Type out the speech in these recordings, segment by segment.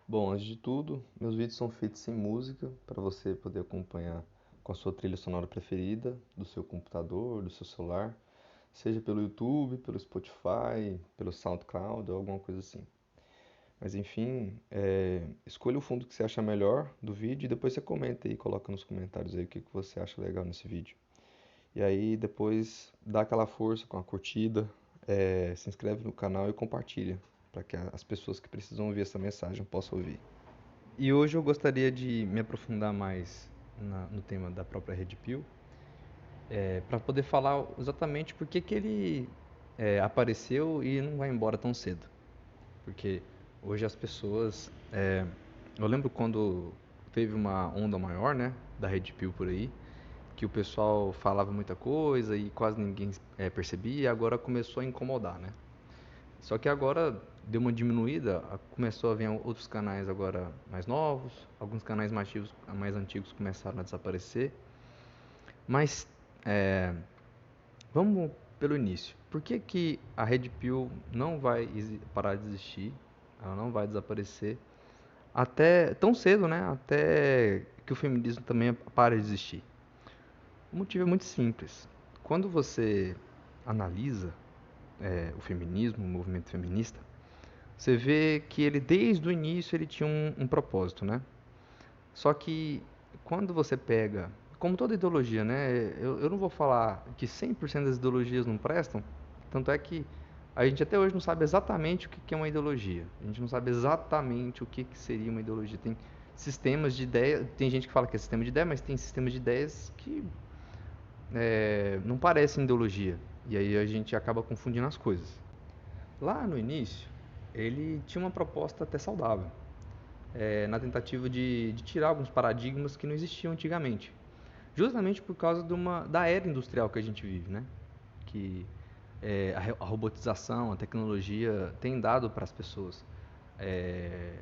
Bom, antes de tudo, meus vídeos são feitos sem música, para você poder acompanhar com a sua trilha sonora preferida, do seu computador, do seu celular, seja pelo YouTube, pelo Spotify, pelo SoundCloud ou alguma coisa assim. Mas enfim, escolha o fundo que você acha melhor do vídeo e depois você comenta aí, coloca nos comentários aí o que você acha legal nesse vídeo. E aí depois dá aquela força com a curtida, se inscreve no canal e compartilha, para que as pessoas que precisam ouvir essa mensagem possam ouvir. E hoje eu gostaria de me aprofundar mais no tema da própria Red Pill, para poder falar exatamente por que ele apareceu e não vai embora tão cedo. Porque hoje as pessoas. Eu lembro quando teve uma onda maior, né, da Red Pill por aí, que o pessoal falava muita coisa e quase ninguém percebia, e agora começou a incomodar, né? Só que agora deu uma diminuída, começou a vir outros canais agora mais novos, alguns canais mais antigos começaram a desaparecer. Mas vamos pelo início. Por que que a Red Pill não vai parar de existir? Ela não vai desaparecer até tão cedo, né? Até que o feminismo também pare de existir. O motivo é muito simples. Quando você analisa o feminismo, o movimento feminista, você vê que ele desde o início ele tinha um propósito, né? Só que quando você pega, como toda ideologia, né? Eu não vou falar que 100% das ideologias não prestam, tanto é que a gente até hoje não sabe exatamente o que é uma ideologia. A gente não sabe exatamente o que seria uma ideologia. Tem sistemas de ideia, tem gente que fala que é sistema de ideia, mas tem sistemas de ideias que não parecem ideologia. E aí a gente acaba confundindo as coisas. Lá no início, ele tinha uma proposta até saudável, na tentativa de tirar alguns paradigmas que não existiam antigamente. Justamente por causa da era industrial que a gente vive, né? Que a robotização, a tecnologia tem dado para as pessoas. É,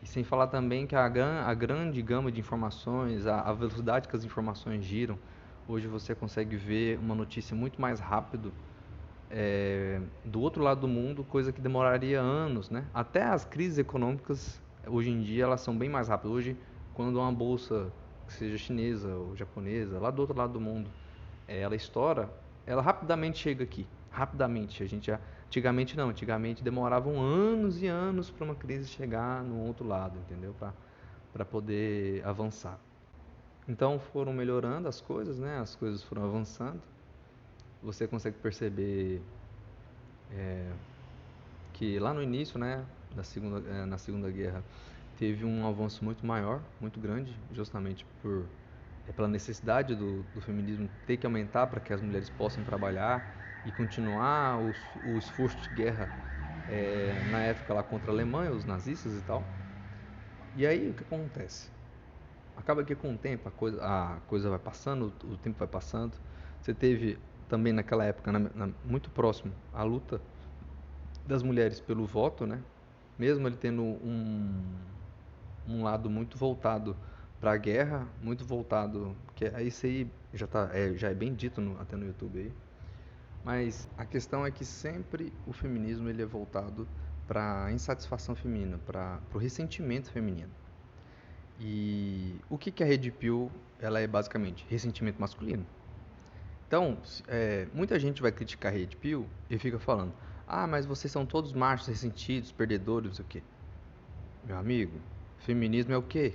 e sem falar também que a grande gama de informações, a velocidade que as informações giram, hoje você consegue ver uma notícia muito mais rápido do outro lado do mundo, coisa que demoraria anos, né? Até as crises econômicas, hoje em dia, elas são bem mais rápidas. Hoje, quando uma bolsa, que seja chinesa ou japonesa, lá do outro lado do mundo, ela estoura, ela rapidamente chega aqui. Rapidamente. Antigamente não, antigamente demoravam anos e anos para uma crise chegar no outro lado, entendeu? Para poder avançar. Então foram melhorando as coisas, né? As coisas foram avançando. Você consegue perceber que lá no início, né, na Segunda Guerra, teve um avanço muito maior, muito grande, justamente pela necessidade do feminismo ter que aumentar para que as mulheres possam trabalhar e continuar o esforço de guerra na época lá contra a Alemanha, os nazistas e tal. E aí o que acontece? Acaba que com o tempo a coisa vai passando, o tempo vai passando. Você teve também naquela época, muito próximo, a luta das mulheres pelo voto, né? Mesmo ele tendo um lado muito voltado para a guerra, muito voltado, que isso aí já é bem dito até no YouTube aí. Mas a questão é que sempre o feminismo ele é voltado para a insatisfação feminina, para o ressentimento feminino. E o que a Red Pill ela é basicamente? Ressentimento masculino. Então, muita gente vai criticar a Red Pill e fica falando: ah, mas vocês são todos machos, ressentidos, perdedores, não sei o quê. Meu amigo, feminismo é o quê?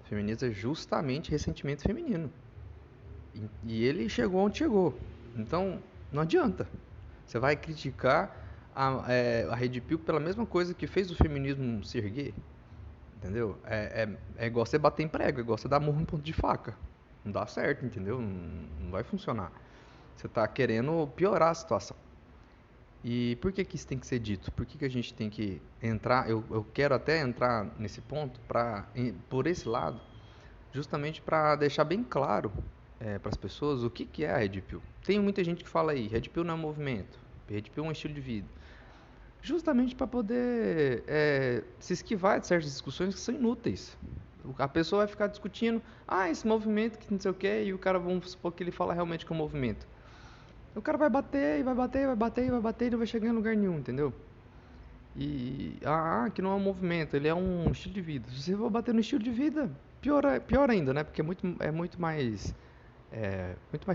Feminismo é justamente ressentimento feminino. E ele chegou onde chegou. Então, não adianta. Você vai criticar a Red Pill pela mesma coisa que fez o feminismo se erguer. Entendeu? É igual você bater em prego, é igual você dar murro em ponto de faca. Não dá certo, entendeu? Não vai funcionar. Você está querendo piorar a situação. E por que isso tem que ser dito? Por que a gente tem que entrar? Eu quero até entrar nesse ponto por esse lado, justamente para deixar bem claro para as pessoas o que é a Red Pill. Tem muita gente que fala aí, Red Pill não é um movimento, Red Pill é um estilo de vida. Justamente para poder se esquivar de certas discussões que são inúteis. A pessoa vai ficar discutindo, esse movimento que não sei o que, e o cara, vamos supor que ele fala realmente que é um movimento. O cara vai bater, e vai bater, e vai bater, e vai bater, e não vai chegar em lugar nenhum, entendeu? Que não é um movimento, ele é um estilo de vida. Se você for bater no estilo de vida, pior ainda, né? Porque é muito mais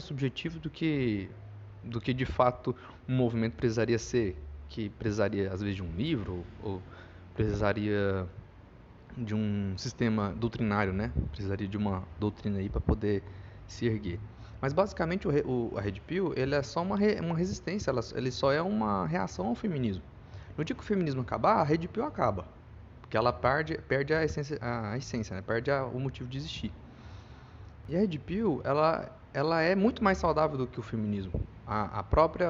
subjetivo do que de fato um movimento precisaria ser, que precisaria às vezes de um livro ou precisaria de um sistema doutrinário, né? Precisaria de uma doutrina aí para poder se erguer. Mas basicamente a Red Pill ele é só uma resistência, ele só é uma reação ao feminismo. No dia que o feminismo acabar, a Red Pill acaba. Porque ela perde a essência, né? Perde o motivo de existir. E a Red Pill, ela é muito mais saudável do que o feminismo. O próprio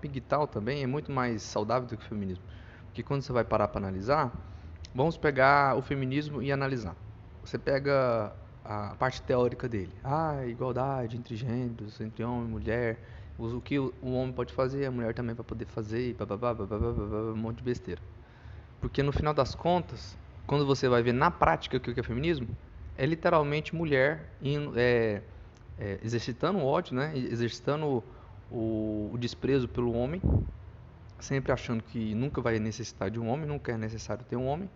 MGTOW também é muito mais saudável do que o feminismo. Porque quando você vai parar para analisar, vamos pegar o feminismo e analisar. Você pega a parte teórica dele. Igualdade entre gêneros, entre homem e mulher. O que o homem pode fazer, a mulher também vai poder fazer, um monte de besteira. Porque no final das contas, quando você vai ver na prática o que é feminismo, é literalmente mulher exercitando o ódio, né? Exercitando o desprezo pelo homem, sempre achando que nunca vai necessitar de um homem, nunca é necessário ter um homem,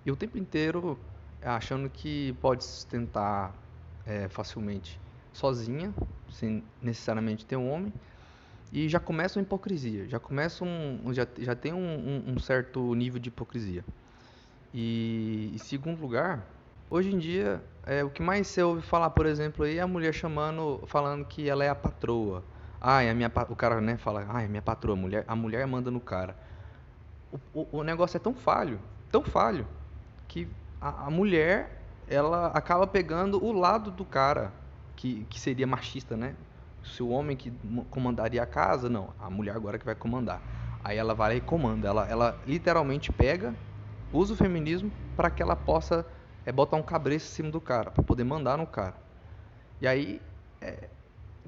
e o tempo inteiro achando que pode se sustentar facilmente sozinha, sem necessariamente ter um homem, e já começa uma hipocrisia, já tem um certo nível de hipocrisia. E em segundo lugar, hoje em dia, o que mais você ouve falar, por exemplo, aí é a mulher falando que ela é a patroa. O cara, né, fala, é minha patroa, a mulher manda no cara. O negócio é tão falho, que a mulher, ela acaba pegando o lado do cara, que seria machista, né? Se o homem que comandaria a casa, não, a mulher agora que vai comandar. Aí ela vai e comanda, ela literalmente pega, usa o feminismo para que ela possa botar um cabresto em cima do cara, para poder mandar no cara. E aí,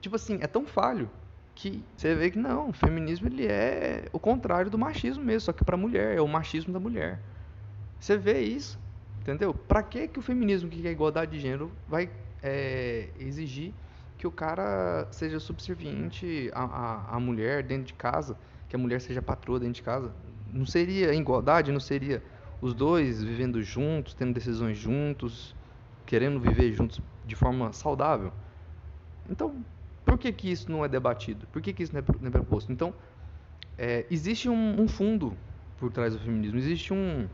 tipo assim, é tão falho que você vê que não, o feminismo ele é o contrário do machismo mesmo, só que para mulher, é o machismo da mulher. Você vê isso, entendeu? Pra que o feminismo, que é a igualdade de gênero, vai exigir que o cara seja subserviente à mulher dentro de casa, que a mulher seja patroa dentro de casa? Não seria igualdade? Não seria os dois vivendo juntos, tendo decisões juntos, querendo viver juntos de forma saudável? Então, por que isso não é debatido? Por que isso não é proposto? Então, existe um fundo por trás do feminismo, existe uma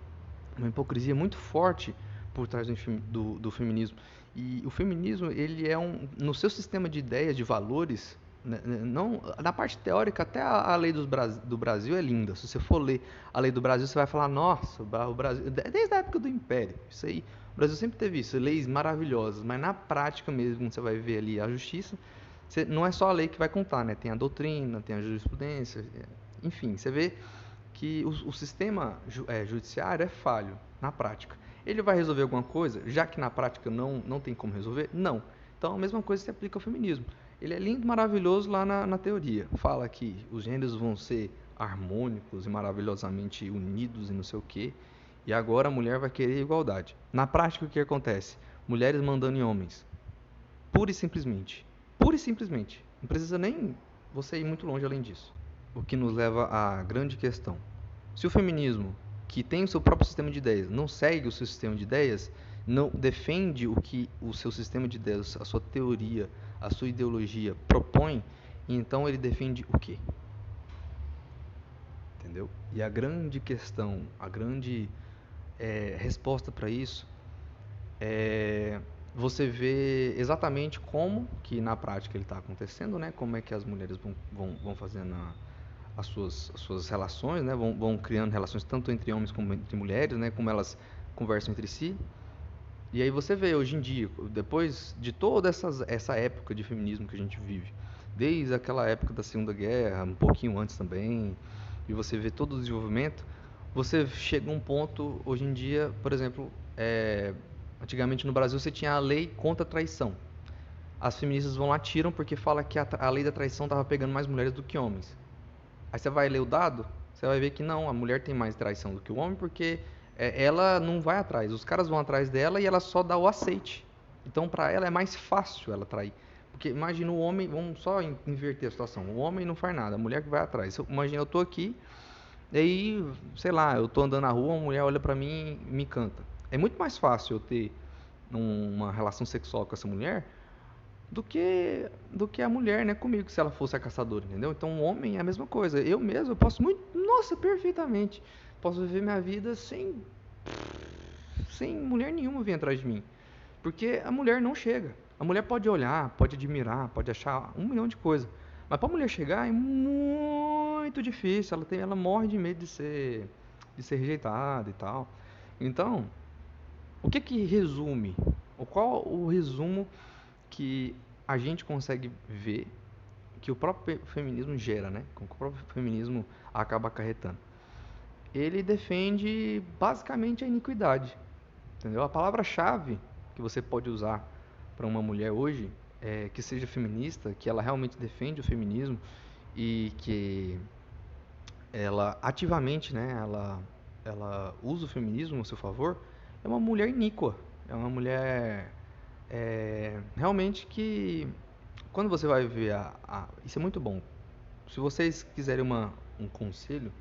hipocrisia muito forte por trás do feminismo. E o feminismo, ele é no seu sistema de ideias, de valores, né, não, na parte teórica, até a lei do Brasil é linda. Se você for ler a lei do Brasil, você vai falar, nossa, o Brasil, desde a época do Império, isso aí, o Brasil sempre teve isso, leis maravilhosas, mas na prática mesmo, você vai ver ali a justiça, não é só a lei que vai contar, né? Tem a doutrina, tem a jurisprudência, enfim, você vê que o sistema judiciário é falho na prática. Ele vai resolver alguma coisa, já que na prática não tem como resolver? Não. Então a mesma coisa se aplica ao feminismo. Ele é lindo, maravilhoso lá na teoria. Fala que os gêneros vão ser harmônicos e maravilhosamente unidos e não sei o quê. E agora a mulher vai querer igualdade. Na prática o que acontece? Mulheres mandando em homens. Pura e simplesmente. Pura e simplesmente. Não precisa nem você ir muito longe além disso. O que nos leva à grande questão. Se o feminismo, que tem o seu próprio sistema de ideias, não segue o seu sistema de ideias, não defende o que o seu sistema de ideias, a sua teoria, a sua ideologia propõe, então ele defende o quê? Entendeu? E a grande questão, a grande resposta para isso é você vê exatamente como que na prática ele está acontecendo, né? Como é que as mulheres vão fazendo as suas relações, né? Vão criando relações tanto entre homens como entre mulheres, né? Como elas conversam entre si. E aí você vê hoje em dia, depois de toda essa época de feminismo que a gente vive, desde aquela época da Segunda Guerra, um pouquinho antes também, e você vê todo o desenvolvimento, você chega a um ponto, hoje em dia, por exemplo, antigamente no Brasil você tinha a lei contra a traição. As feministas vão lá, tiram porque fala que a lei da traição estava pegando mais mulheres do que homens. Aí você vai ler o dado, você vai ver que não, a mulher tem mais traição do que o homem, porque ela não vai atrás, os caras vão atrás dela e ela só dá o aceite. Então para ela é mais fácil ela trair. Porque imagina o homem, vamos só inverter a situação, o homem não faz nada, a mulher que vai atrás. Imagina, eu tô aqui E aí, sei lá, eu tô andando na rua, uma mulher olha pra mim e me canta. É muito mais fácil eu ter uma relação sexual com essa mulher do que a mulher, né, comigo, se ela fosse a caçadora, entendeu? Então o homem é a mesma coisa. Eu mesmo, eu posso muito, nossa, perfeitamente, posso viver minha vida sem mulher nenhuma vir atrás de mim. Porque a mulher não chega. A mulher pode olhar, pode admirar, pode achar um milhão de coisas. Mas para a mulher chegar é muito difícil. Ela morre de medo de ser rejeitada e tal. Então, o que resume? Qual o resumo que a gente consegue ver que o próprio feminismo gera, né? Que o próprio feminismo acaba acarretando? Ele defende basicamente a iniquidade. Entendeu? A palavra-chave que você pode usar para uma mulher hoje é que seja feminista, que ela realmente defende o feminismo e que ela ativamente, né, ela usa o feminismo a seu favor, é uma mulher iníqua, é uma mulher realmente que quando você vai ver isso é muito bom. Se vocês quiserem um conselho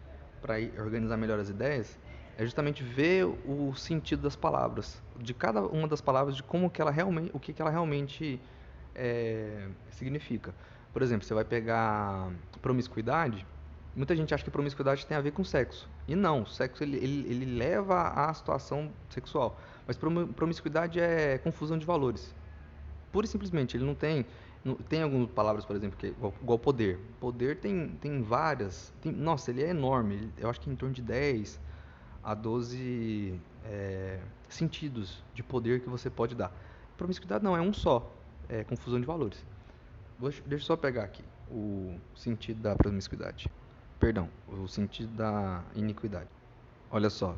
para organizar melhor as ideias, é justamente ver o sentido das palavras, de cada uma das palavras, de como que ela realmente, o que que ela realmente significa. Por exemplo, você vai pegar promiscuidade. Muita gente acha que promiscuidade tem a ver com sexo. E não, o sexo ele leva à situação sexual. Mas promiscuidade é confusão de valores. Pura e simplesmente, ele não tem. Tem algumas palavras, por exemplo, que é igual poder. Poder tem várias. Nossa, ele é enorme. Eu acho que em torno de 10 a 12 sentidos de poder que você pode dar. Promiscuidade não, é um só. É confusão de valores. Deixa eu só pegar aqui o sentido da promiscuidade. Perdão, o sentido da iniquidade. Olha só.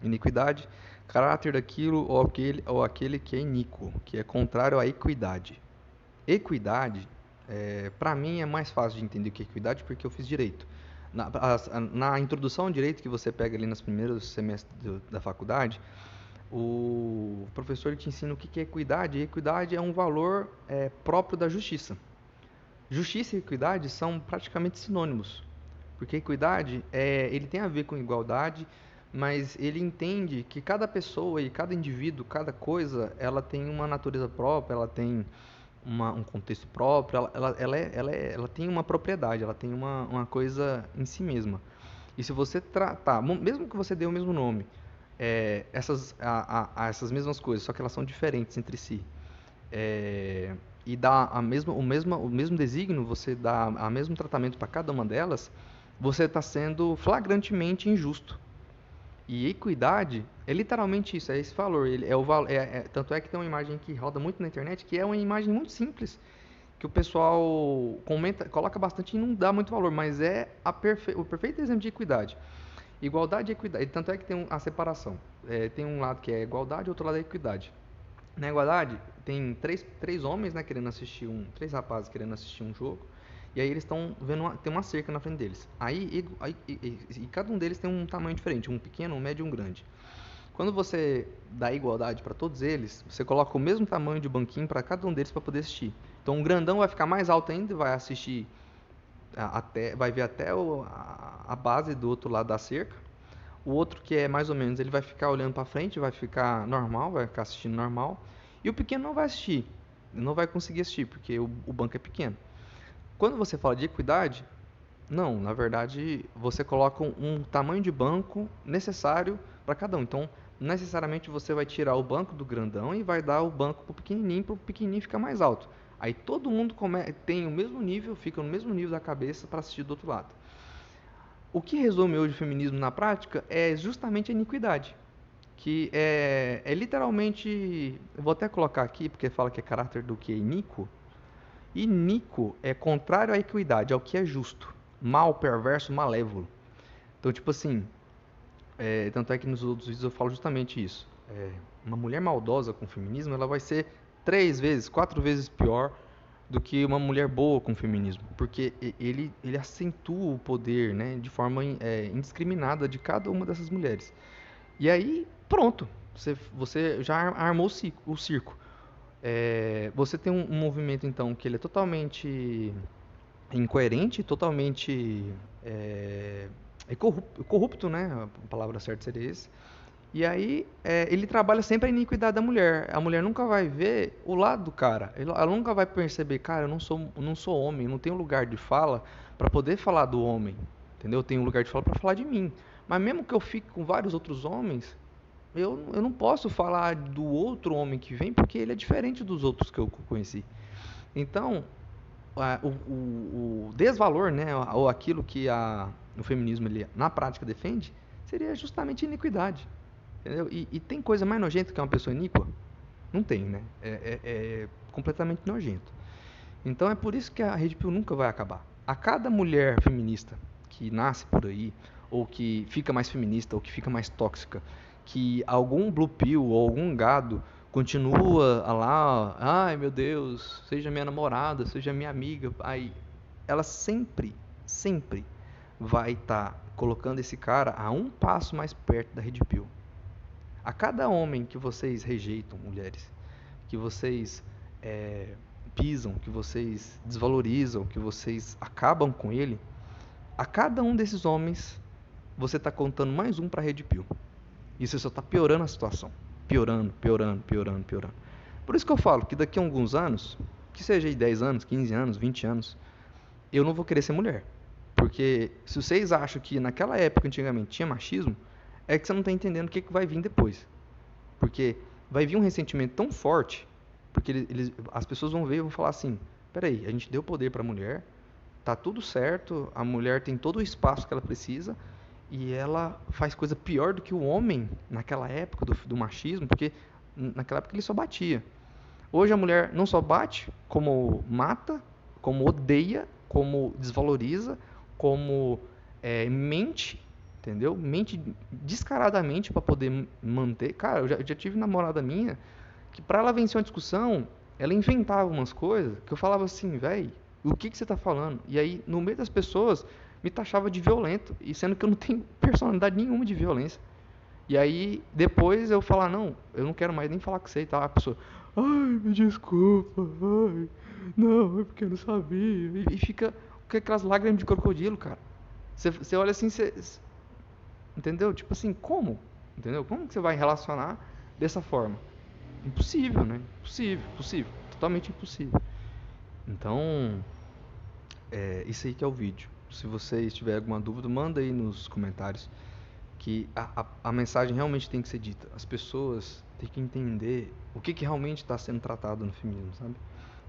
Iniquidade, caráter daquilo ou aquele que é iníquo, que é contrário à equidade. Equidade, para mim, é mais fácil de entender o que é equidade porque eu fiz direito. Na introdução ao direito que você pega ali nos primeiros semestres da faculdade, o professor te ensina o que é equidade. E equidade é um valor próprio da justiça. Justiça e equidade são praticamente sinônimos, porque equidade ele tem a ver com igualdade, mas ele entende que cada pessoa e cada indivíduo, cada coisa, ela tem uma natureza própria, ela tem um contexto próprio, ela tem uma propriedade, ela tem uma coisa em si mesma. E se você tratar, mesmo que você dê o mesmo nome, essas mesmas coisas, só que elas são diferentes entre si, e dá o mesmo desígnio, você dá o mesmo tratamento para cada uma delas, você está sendo flagrantemente injusto. E equidade é literalmente isso, é esse valor. Ele é o valor, tanto é que tem uma imagem que roda muito na internet, que é uma imagem muito simples, que o pessoal comenta, coloca bastante e não dá muito valor, mas é o perfeito exemplo de equidade. Igualdade e equidade, tanto é que tem a separação. Tem um lado que é igualdade, outro lado é equidade. Na igualdade, tem três homens, né, querendo assistir três rapazes querendo assistir um jogo, e aí eles estão vendo, tem uma cerca na frente deles. E cada um deles tem um tamanho diferente, um pequeno, um médio e um grande. Quando você dá igualdade para todos eles, você coloca o mesmo tamanho de banquinho para cada um deles para poder assistir. Então o grandão vai ficar mais alto ainda, vai assistir vai ver até a base do outro lado da cerca. O outro que é mais ou menos, ele vai ficar olhando para frente, vai ficar normal, vai ficar assistindo normal. E o pequeno não vai assistir, não vai conseguir assistir, porque o banco é pequeno. Quando você fala de equidade, não, na verdade, você coloca um tamanho de banco necessário para cada um. Então, necessariamente você vai tirar o banco do grandão e vai dar o banco para o pequenininho ficar mais alto. Aí todo mundo tem o mesmo nível, fica no mesmo nível da cabeça para assistir do outro lado. O que resume hoje o feminismo na prática é justamente a iniquidade, que é literalmente, eu vou até colocar aqui, porque fala que é caráter do que é iníquo. Iníquo é contrário à equidade, ao que é justo. Mal, perverso, malévolo. Então, tipo assim, tanto é que nos outros vídeos eu falo justamente isso. Uma mulher maldosa com o feminismo, ela vai ser 3 vezes, 4 vezes pior do que uma mulher boa com o feminismo, porque ele acentua o poder, né, de forma indiscriminada de cada uma dessas mulheres. E aí, pronto, você já armou o circo. Você tem um movimento, então, que ele é totalmente incoerente, totalmente corrupto, né? A palavra certa seria esse. E aí ele trabalha sempre a iniquidade da mulher. A mulher nunca vai ver o lado do cara. Ela nunca vai perceber, cara, eu não sou homem, não tenho lugar de fala para poder falar do homem, entendeu? Eu tenho lugar de fala para falar de mim. Mas mesmo que eu fique com vários outros homens, eu não posso falar do outro homem que vem porque ele é diferente dos outros que eu conheci. Então, o desvalor, né, ou aquilo que o feminismo ele, na prática defende, seria justamente iniquidade. Entendeu? E tem coisa mais nojenta que uma pessoa iníqua? Não tem, né? É completamente nojento. Então é por isso que a Red Pill nunca vai acabar. A cada mulher feminista que nasce por aí, ou que fica mais feminista, ou que fica mais tóxica, que algum Blue Pill ou algum gado continua lá, ai meu Deus, seja minha namorada, seja minha amiga, aí ela sempre, sempre vai estar colocando esse cara a um passo mais perto da Red Pill. A cada homem que vocês rejeitam, mulheres, que vocês é, pisam, que vocês desvalorizam, que vocês acabam com ele, a cada um desses homens você está contando mais um para a Red Pill. Isso só está piorando a situação. Piorando, piorando, piorando, piorando. Por isso que eu falo que daqui a alguns anos, que seja aí 10 anos, 15 anos, 20 anos, eu não vou querer ser mulher. Porque se vocês acham que naquela época, antigamente, tinha machismo, é que você não está entendendo o que vai vir depois. Porque vai vir um ressentimento tão forte, porque as pessoas vão ver e vão falar assim, peraí, a gente deu poder para a mulher, tá tudo certo, a mulher tem todo o espaço que ela precisa, e ela faz coisa pior do que o homem naquela época do machismo, porque naquela época ele só batia. Hoje a mulher não só bate, como mata, como odeia, como desvaloriza, como mente, entendeu? Mente descaradamente para poder manter. Cara, eu já tive namorada minha que para ela vencer uma discussão, ela inventava umas coisas que eu falava assim, velho, o que você tá falando? E aí, no meio das pessoas, me taxava de violento, e sendo que eu não tenho personalidade nenhuma de violência. E aí, depois eu falar, não, eu não quero mais nem falar com você e tal. A pessoa, ai, me desculpa, ai, não, é porque eu não sabia. E fica com aquelas lágrimas de crocodilo, cara. Você olha assim, você, entendeu? Tipo assim, como? Entendeu? Como que você vai relacionar dessa forma? Impossível, né? Impossível, impossível. Totalmente impossível. Então, isso aí que é o vídeo. Se vocês tiverem alguma dúvida, manda aí nos comentários que a mensagem realmente tem que ser dita. As pessoas têm que entender o que realmente está sendo tratado no feminismo, sabe?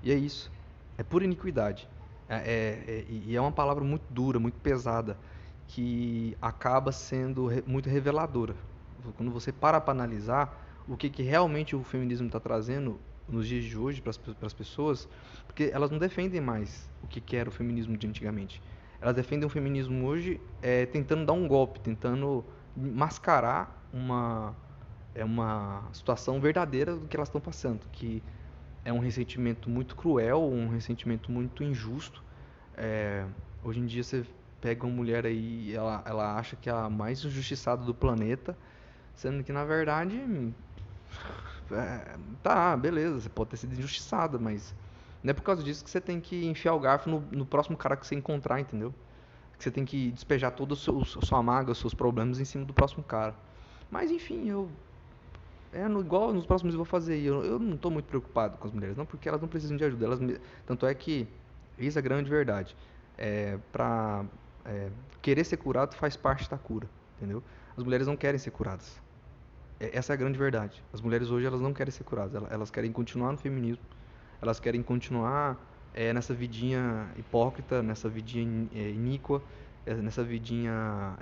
E é isso. É pura iniquidade. E é uma palavra muito dura, muito pesada, que acaba sendo muito reveladora. Quando você para analisar o que realmente o feminismo está trazendo nos dias de hoje para as pessoas, porque elas não defendem mais o que era o feminismo de antigamente. Elas defendem o feminismo hoje tentando dar um golpe, tentando mascarar uma situação verdadeira do que elas estão passando, que é um ressentimento muito cruel, um ressentimento muito injusto. Hoje em dia você pega uma mulher aí, ela acha que é a mais injustiçada do planeta, sendo que na verdade, tá, beleza, você pode ter sido injustiçada, mas não é por causa disso que você tem que enfiar o garfo no próximo cara que você encontrar, entendeu? Que você tem que despejar toda a sua mágoa, os seus problemas em cima do próximo cara. Mas enfim, igual nos próximos eu vou fazer. Eu não estou muito preocupado com as mulheres, não, porque elas não precisam de ajuda. Tanto é que isso é a grande verdade. Para querer ser curado faz parte da cura, entendeu? As mulheres não querem ser curadas. Essa é a grande verdade. As mulheres hoje elas não querem ser curadas. Elas querem continuar no feminismo. Elas querem continuar nessa vidinha hipócrita, nessa vidinha iníqua, nessa vidinha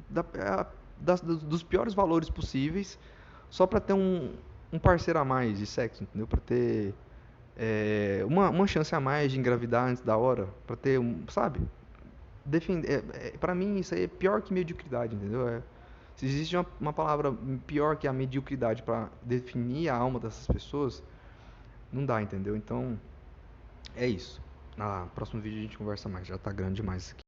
da, dos piores valores possíveis, só para ter um parceiro a mais de sexo, entendeu? Para ter uma chance a mais de engravidar antes da hora, para ter sabe? Defender, para mim isso aí é pior que mediocridade, entendeu? Se existe uma palavra pior que a mediocridade para definir a alma dessas pessoas, não dá, entendeu? Então, é isso. No próximo vídeo a gente conversa mais. Já tá grande demais isso aqui.